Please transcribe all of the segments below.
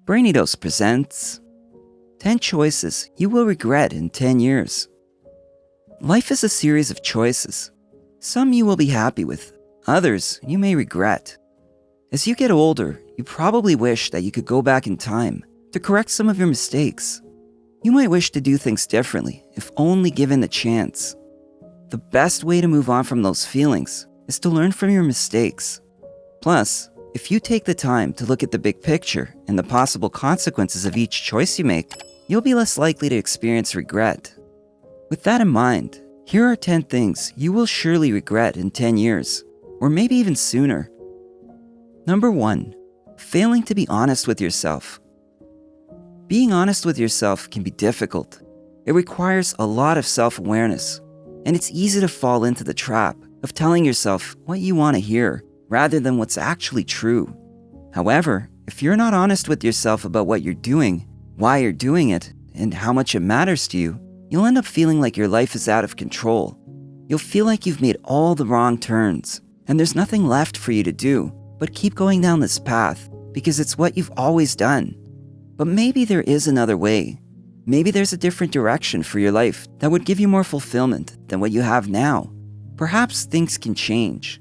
Brainy presents 10 choices you will regret in 10 years. Life is a series of choices. Some you will be happy with, others you may regret. As you get older, you probably wish that you could go back in time to correct some of your mistakes. You might wish to do things differently if only given the chance. The best way to move on from those feelings is to learn from your mistakes. Plus, if you take the time to look at the big picture and the possible consequences of each choice you make, you'll be less likely to experience regret. With that in mind, here are 10 things you will surely regret in 10 years, or maybe even sooner. Number 1, failing to be honest with yourself. Being honest with yourself can be difficult. It requires a lot of self-awareness, and it's easy to fall into the trap of telling yourself what you want to hear rather than what's actually true. However, if you're not honest with yourself about what you're doing, why you're doing it, and how much it matters to you, you'll end up feeling like your life is out of control. You'll feel like you've made all the wrong turns, and there's nothing left for you to do but keep going down this path because it's what you've always done. But maybe there is another way. Maybe there's a different direction for your life that would give you more fulfillment than what you have now. Perhaps things can change.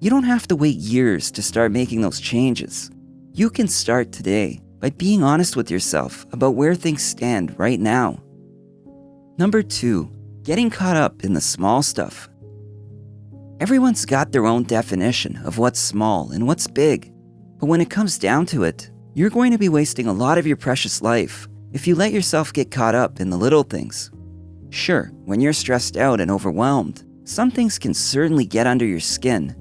You don't have to wait years to start making those changes. You can start today by being honest with yourself about where things stand right now. Number 2, getting caught up in the small stuff. Everyone's got their own definition of what's small and what's big, but when it comes down to it, you're going to be wasting a lot of your precious life if you let yourself get caught up in the little things. Sure, when you're stressed out and overwhelmed, some things can certainly get under your skin.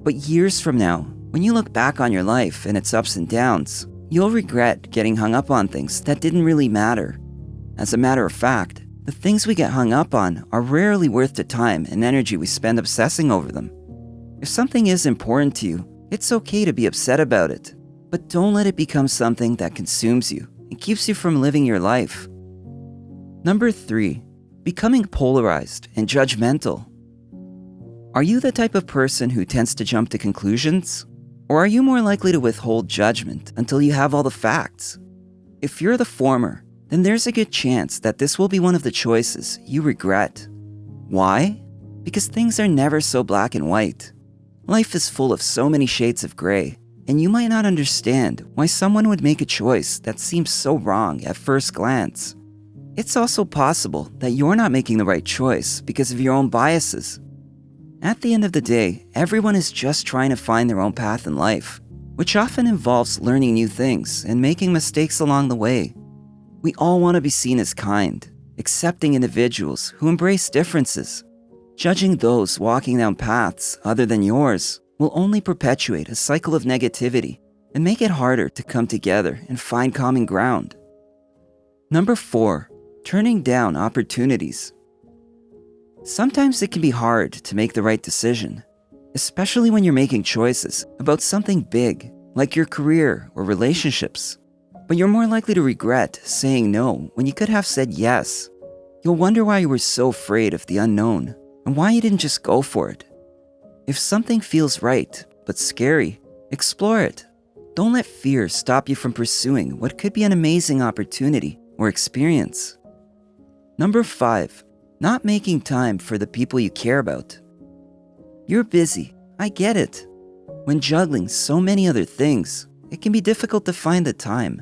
But years from now, when you look back on your life and its ups and downs, you'll regret getting hung up on things that didn't really matter. As a matter of fact, the things we get hung up on are rarely worth the time and energy we spend obsessing over them. If something is important to you, it's okay to be upset about it, but don't let it become something that consumes you and keeps you from living your life. Number 3, becoming polarized and judgmental. Are you the type of person who tends to jump to conclusions? Or are you more likely to withhold judgment until you have all the facts? If you're the former, then there's a good chance that this will be one of the choices you regret. Why? Because things are never so black and white. Life is full of so many shades of gray, and you might not understand why someone would make a choice that seems so wrong at first glance. It's also possible that you're not making the right choice because of your own biases. At the end of the day, everyone is just trying to find their own path in life, which often involves learning new things and making mistakes along the way. We all want to be seen as kind, accepting individuals who embrace differences. Judging those walking down paths other than yours will only perpetuate a cycle of negativity and make it harder to come together and find common ground. Number 4, turning down opportunities. Sometimes it can be hard to make the right decision, especially when you're making choices about something big, like your career or relationships. But you're more likely to regret saying no when you could have said yes. You'll wonder why you were so afraid of the unknown and why you didn't just go for it. If something feels right but scary, explore it. Don't let fear stop you from pursuing what could be an amazing opportunity or experience. Number 5, not making time for the people you care about. You're busy, I get it. When juggling so many other things, it can be difficult to find the time.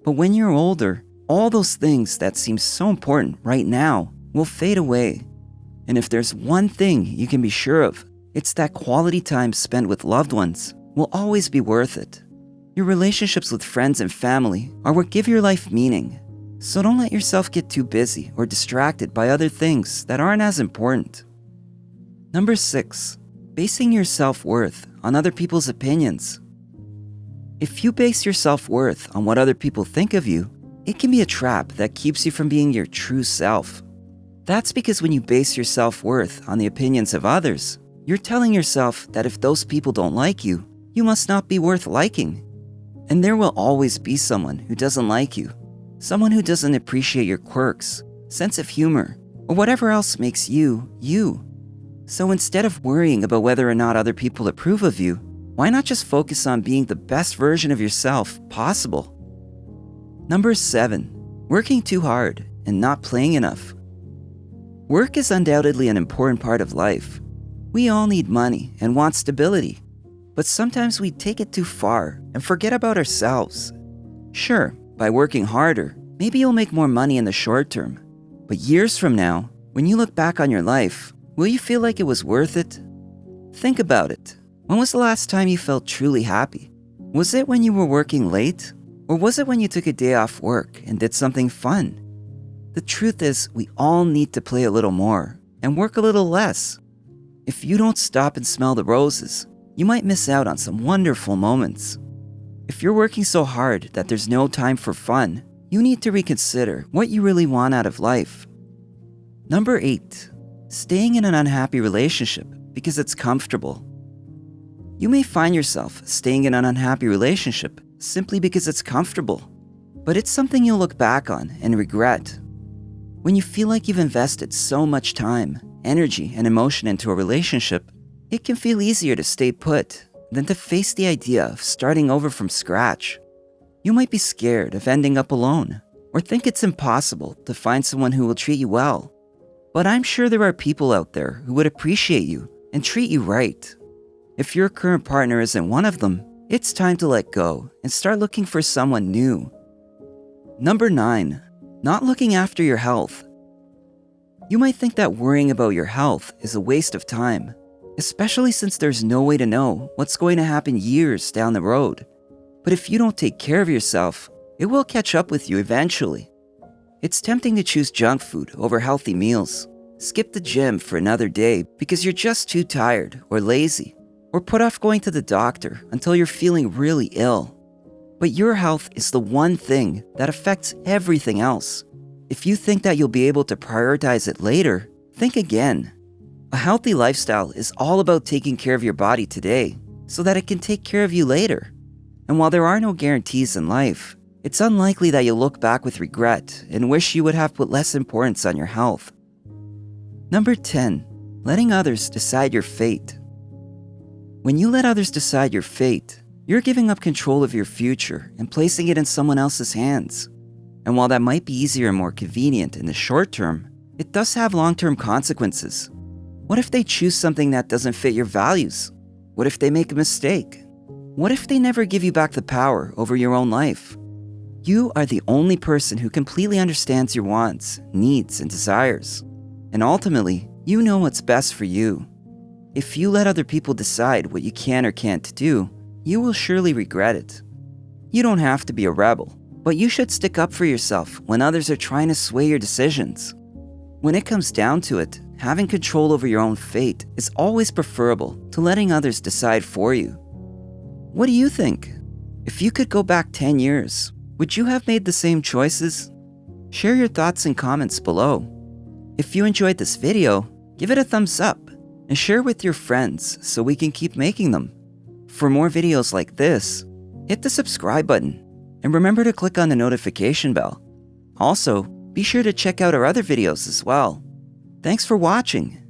But when you're older, all those things that seem so important right now will fade away. And if there's one thing you can be sure of, it's that quality time spent with loved ones will always be worth it. Your relationships with friends and family are what give your life meaning. So don't let yourself get too busy or distracted by other things that aren't as important. Number 6, basing your self-worth on other people's opinions. If you base your self-worth on what other people think of you, it can be a trap that keeps you from being your true self. That's because when you base your self-worth on the opinions of others, you're telling yourself that if those people don't like you, you must not be worth liking. And there will always be someone who doesn't like you. Someone who doesn't appreciate your quirks, sense of humor, or whatever else makes you, you. So instead of worrying about whether or not other people approve of you, why not just focus on being the best version of yourself possible? Number 7. Working too hard and not playing enough. Work is undoubtedly an important part of life. We all need money and want stability, but sometimes we take it too far and forget about ourselves. Sure, by working harder, maybe you'll make more money in the short term, but years from now, when you look back on your life, will you feel like it was worth it? Think about it. When was the last time you felt truly happy? Was it when you were working late? Or was it when you took a day off work and did something fun? The truth is, we all need to play a little more and work a little less. If you don't stop and smell the roses, you might miss out on some wonderful moments. If you're working so hard that there's no time for fun, you need to reconsider what you really want out of life. Number 8. Staying in an unhappy relationship because it's comfortable. You may find yourself staying in an unhappy relationship simply because it's comfortable, but it's something you'll look back on and regret. When you feel like you've invested so much time, energy, and emotion into a relationship, it can feel easier to stay put than to face the idea of starting over from scratch. You might be scared of ending up alone, or think it's impossible to find someone who will treat you well. But I'm sure there are people out there who would appreciate you and treat you right. If your current partner isn't one of them, it's time to let go and start looking for someone new. Number 9. Not looking after your health. You might think that worrying about your health is a waste of time, especially since there's no way to know what's going to happen years down the road. But if you don't take care of yourself, it will catch up with you eventually. It's tempting to choose junk food over healthy meals, skip the gym for another day because you're just too tired or lazy, or put off going to the doctor until you're feeling really ill. But your health is the one thing that affects everything else. If you think that you'll be able to prioritize it later, think again. A healthy lifestyle is all about taking care of your body today so that it can take care of you later. And while there are no guarantees in life, it's unlikely that you'll look back with regret and wish you would have put less importance on your health. Number 10. Letting others decide your fate. When you let others decide your fate, you're giving up control of your future and placing it in someone else's hands. And while that might be easier and more convenient in the short term, it does have long-term consequences. What if they choose something that doesn't fit your values? What if they make a mistake? What if they never give you back the power over your own life? You are the only person who completely understands your wants, needs, and desires. And ultimately, you know what's best for you. If you let other people decide what you can or can't do, you will surely regret it. You don't have to be a rebel, but you should stick up for yourself when others are trying to sway your decisions. When it comes down to it, having control over your own fate is always preferable to letting others decide for you. What do you think? If you could go back 10 years, would you have made the same choices? Share your thoughts and comments below. If you enjoyed this video, give it a thumbs up and share with your friends so we can keep making them. For more videos like this, hit the subscribe button and remember to click on the notification bell. Also, be sure to check out our other videos as well. Thanks for watching.